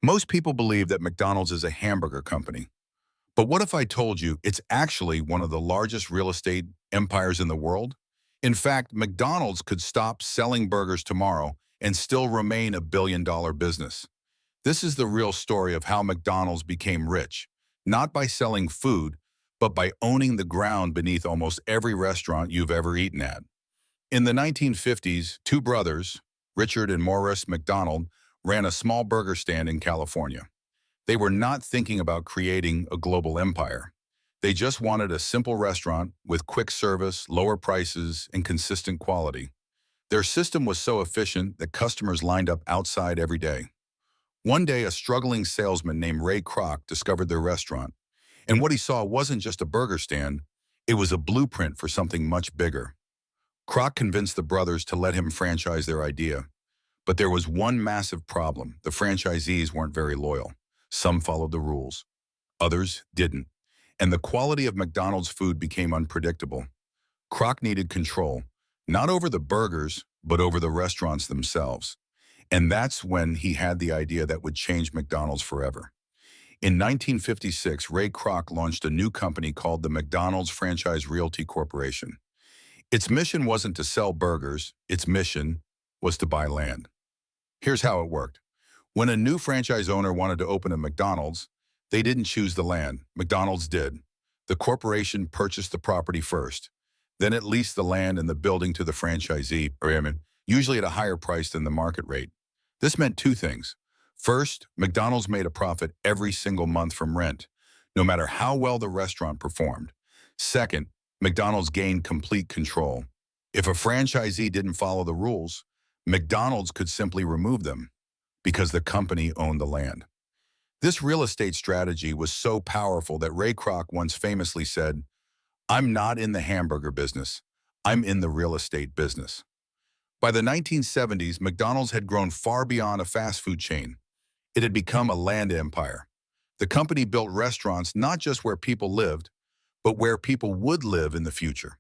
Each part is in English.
Most people believe that McDonald's is a hamburger company. But what if I told you it's actually one of the largest real estate empires in the world? In fact, McDonald's could stop selling burgers tomorrow and still remain a billion-dollar business. This is the real story of how McDonald's became rich, not by selling food, but by owning the ground beneath almost every restaurant you've ever eaten at. In the 1950s, two brothers, Richard and Morris McDonald, ran a small burger stand in California. They were not thinking about creating a global empire. They just wanted a simple restaurant with quick service, lower prices, and consistent quality. Their system was so efficient that customers lined up outside every day. One day, a struggling salesman named Ray Kroc discovered their restaurant, and what he saw wasn't just a burger stand, it was a blueprint for something much bigger. Kroc convinced the brothers to let him franchise their idea. But there was one massive problem. The franchisees weren't very loyal. Some followed the rules, others didn't. And the quality of McDonald's food became unpredictable. Kroc needed control, not over the burgers, but over the restaurants themselves. And that's when he had the idea that would change McDonald's forever. In 1956, Ray Kroc launched a new company called the McDonald's Franchise Realty Corporation. Its mission wasn't to sell burgers, its mission was to buy land. Here's how it worked. When a new franchise owner wanted to open a McDonald's, they didn't choose the land. McDonald's did. The corporation purchased the property first. Then it leased the land and the building to the franchisee, usually at a higher price than the market rate. This meant two things. First, McDonald's made a profit every single month from rent, no matter how well the restaurant performed. Second, McDonald's gained complete control. If a franchisee didn't follow the rules, McDonald's could simply remove them because the company owned the land. This real estate strategy was so powerful that Ray Kroc once famously said, "I'm not in the hamburger business. I'm in the real estate business." By the 1970s, McDonald's had grown far beyond a fast food chain. It had become a land empire. The company built restaurants not just where people lived, but where people would live in the future.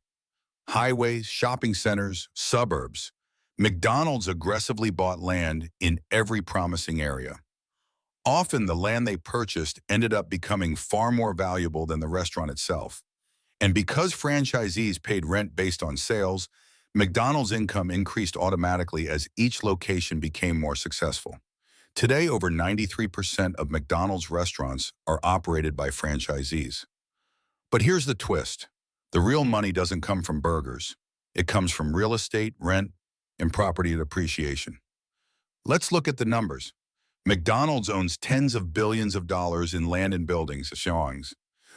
Highways, shopping centers, suburbs. McDonald's aggressively bought land in every promising area. Often the land they purchased ended up becoming far more valuable than the restaurant itself. And because franchisees paid rent based on sales, McDonald's income increased automatically as each location became more successful. Today, over 93% of McDonald's restaurants are operated by franchisees. But here's the twist. The real money doesn't come from burgers. It comes from real estate, rent, and property depreciation. Let's look at the numbers. McDonald's owns tens of billions of dollars in land and buildings.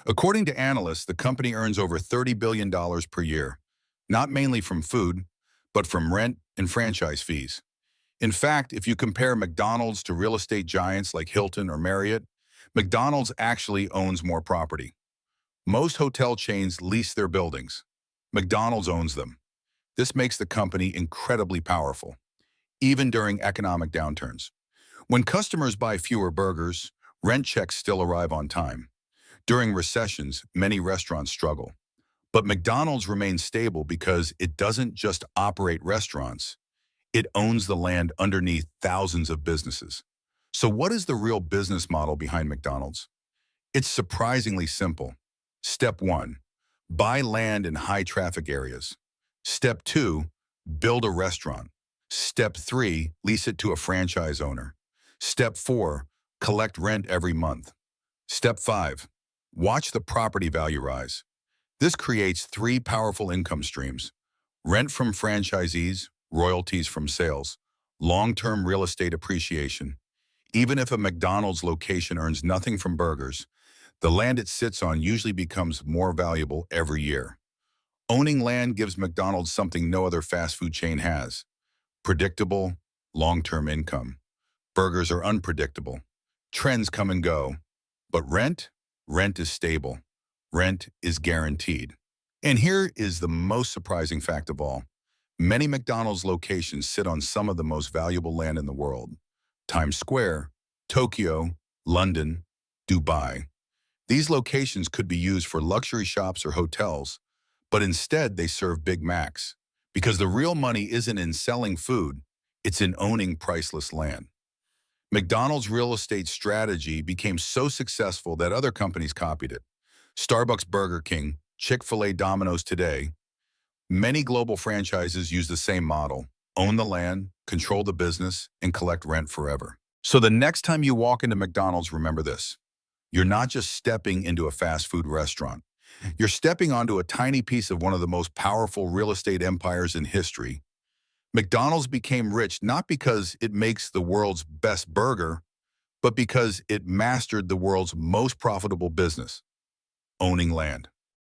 According to analysts, the company earns over $30 billion per year, not mainly from food, but from rent and franchise fees. In fact, if you compare McDonald's to real estate giants like Hilton or Marriott, McDonald's actually owns more property. Most hotel chains lease their buildings. McDonald's owns them. This makes the company incredibly powerful, even during economic downturns. When customers buy fewer burgers, rent checks still arrive on time. During recessions, many restaurants struggle. But McDonald's remains stable because it doesn't just operate restaurants, it owns the land underneath thousands of businesses. So what is the real business model behind McDonald's? It's surprisingly simple. Step 1, buy land in high traffic areas. Step 2, build a restaurant. Step 3, lease it to a franchise owner. Step 4, collect rent every month. Step 5, watch the property value rise. This creates 3 powerful income streams: rent from franchisees, royalties from sales, long-term real estate appreciation. Even if a McDonald's location earns nothing from burgers, the land it sits on usually becomes more valuable every year. Owning land gives McDonald's something no other fast food chain has: predictable, long-term income. Burgers are unpredictable. Trends come and go. But rent? Rent is stable. Rent is guaranteed. And here is the most surprising fact of all. Many McDonald's locations sit on some of the most valuable land in the world: Times Square, Tokyo, London, Dubai. These locations could be used for luxury shops or hotels, but instead they serve Big Macs. Because the real money isn't in selling food, it's in owning priceless land. McDonald's real estate strategy became so successful that other companies copied it. Starbucks, Burger King, Chick-fil-A, Domino's today. Many global franchises use the same model: own the land, control the business, and collect rent forever. So the next time you walk into McDonald's, remember this. You're not just stepping into a fast food restaurant. You're stepping onto a tiny piece of one of the most powerful real estate empires in history. McDonald's became rich not because it makes the world's best burger, but because it mastered the world's most profitable business: owning land.